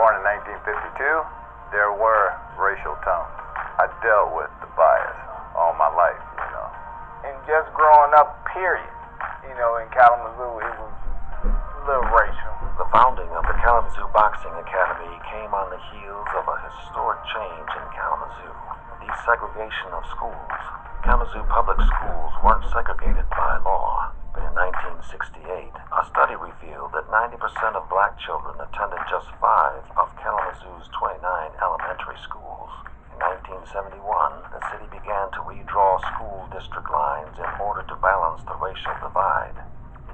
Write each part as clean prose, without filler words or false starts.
born in 1952, there were racial tones. I dealt with the bias all my life. And just growing up, period, in Kalamazoo, it was a little racial. The founding of the Kalamazoo Boxing Academy came on the heels of a historic change in Kalamazoo. Desegregation of schools. Kalamazoo public schools weren't segregated by law, but in 1968, a study revealed that 90% of black children attended just 5 of Kalamazoo's 29 elementary schools. In 1971, the city began to redraw school district lines in order to balance the racial divide.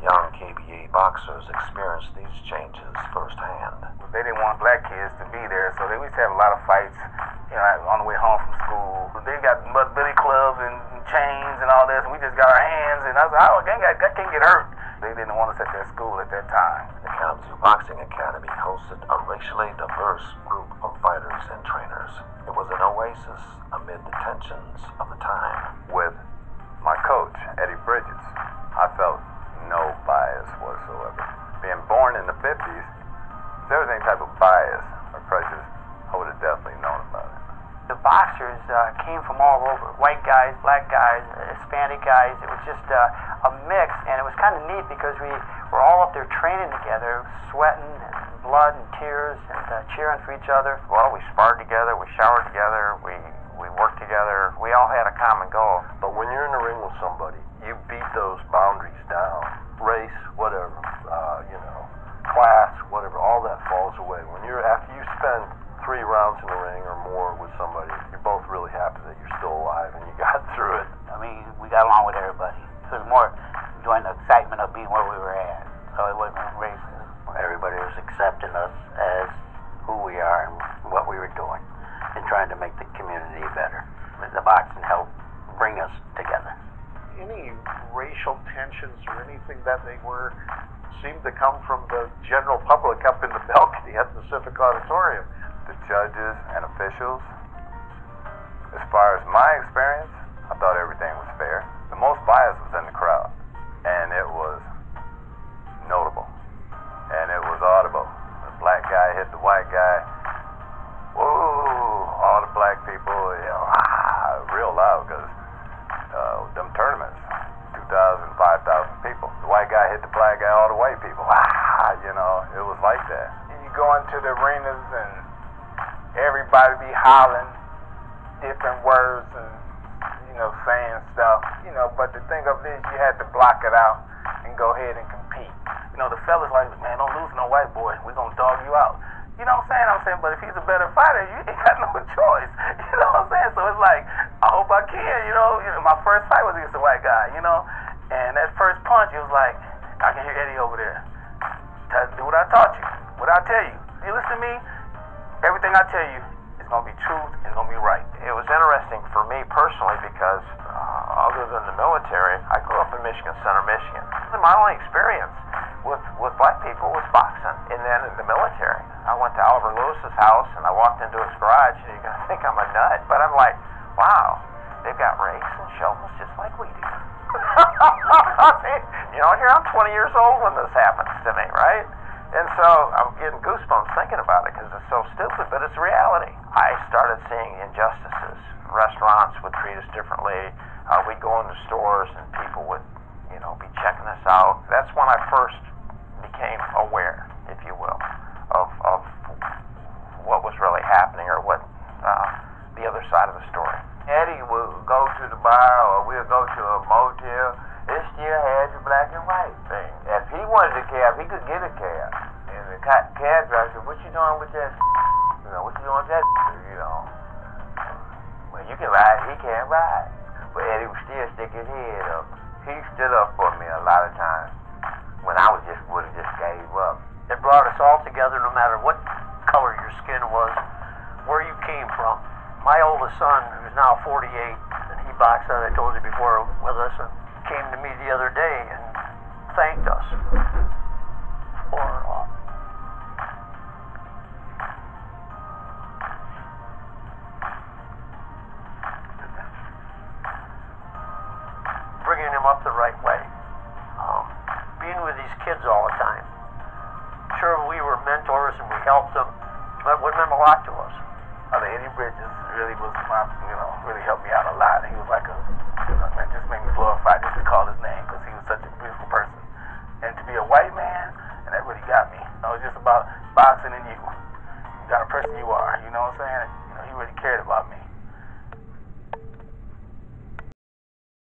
Young KBA boxers experienced these changes firsthand. They didn't want black kids to be there, so they used to have a lot of fights, on the way home from school. They got billy clubs and chains and all this, and we just got our hands, and I was like, I can't get hurt. They didn't want us at their school at that time. The Kalamazoo Boxing Academy hosted a racially diverse group of fighters and trainers. It was an oasis amid the tensions of the time. With my coach, Eddie Bridges, I felt no bias whatsoever. Being born in the 50s, if there was any type of bias or prejudice, I would have definitely known about it. The boxers came from all over, white guys, black guys, Hispanic guys. It was just a mix, and it was kind of neat because we were all up there training together, sweating, and blood and tears, and cheering for each other. Well, we sparred together, we showered together, we worked together. We all had a common goal. But when you're in the ring with somebody, you beat those boundaries down. Race, whatever, class, whatever, all that falls away. After you spend 3 rounds in the ring or more with somebody, you're both really happy that you're still alive and you got through it. I mean, we got along with everybody. It was more enjoying the excitement of being where we were at. So it wasn't racist. Everybody was accepting us as who we are and what we were doing and trying to make the community better. The boxing helped bring us together. Any racial tensions or anything that they were seemed to come from the general public up in the balcony at the Civic Auditorium. The judges and officials, as far as my experience, I thought everything was fair. The most bias was in the crowd, and it was notable, and it was audible. The black guy hit the white guy. Whoa! All the black people, real loud, because them tournaments, 2,000, 5,000 people. The white guy hit the black guy, all the white people. It was like that. And you go into the arenas and everybody be hollering different words and, saying stuff. But the thing of this, you had to block it out and go ahead and compete. The fellas like, man, don't lose no white boy. We're going to dog you out. You know what I'm saying? But if he's a better fighter, you ain't got no choice. You know what I'm saying? So it's like, I hope I can, my first fight was against a white guy, and that first punch, it was like, I can hear Eddie over there. Do what I taught you, what I tell you. You listen to me, everything I tell you is going to be truth and it's going to be right. It was interesting for me personally because other than the military, I grew up in Michigan Center, Michigan. My only experience with black people was boxing, and then in the military. I went to Oliver Lewis's house and I walked into his garage, and you're going to think I'm a nut, but I'm like, wow, they've got rakes and shovels just like we do. Here I'm 20 years old when this happens to me, right? And so I'm getting goosebumps thinking about it because it's so stupid, but it's reality. I started seeing injustices. Restaurants would treat us differently. We'd go into stores and people would, be checking us out. That's when I first became aware, if you will, of what was really happening or what the other side of the story. Eddie would go to the bar or we'll go to a motel. It still had the black and white thing. If he wanted a cab, he could get a cab. And the cab driver said, what you doing with that? What you doing with that? Well, you can ride, he can't ride. But Eddie would still stick his head up. He stood up for me a lot of times when I would have just gave up. It brought us all together no matter what color your skin was, where you came from. My oldest son, who's now 48, and he boxed, as I told you before, with us, and came to me the other day and thanked us for bringing him up the right way. Being with these kids all the time. Sure, we were mentors and we helped them, What meant a lot to us. Eddie Bridges really was my, really helped me out a lot. He was like man, just made me glorify just to call his name because he was such a beautiful person. And to be a white man, and that really got me. It's just about boxing and you. You got a person you are, you know what I'm saying? He really cared about me.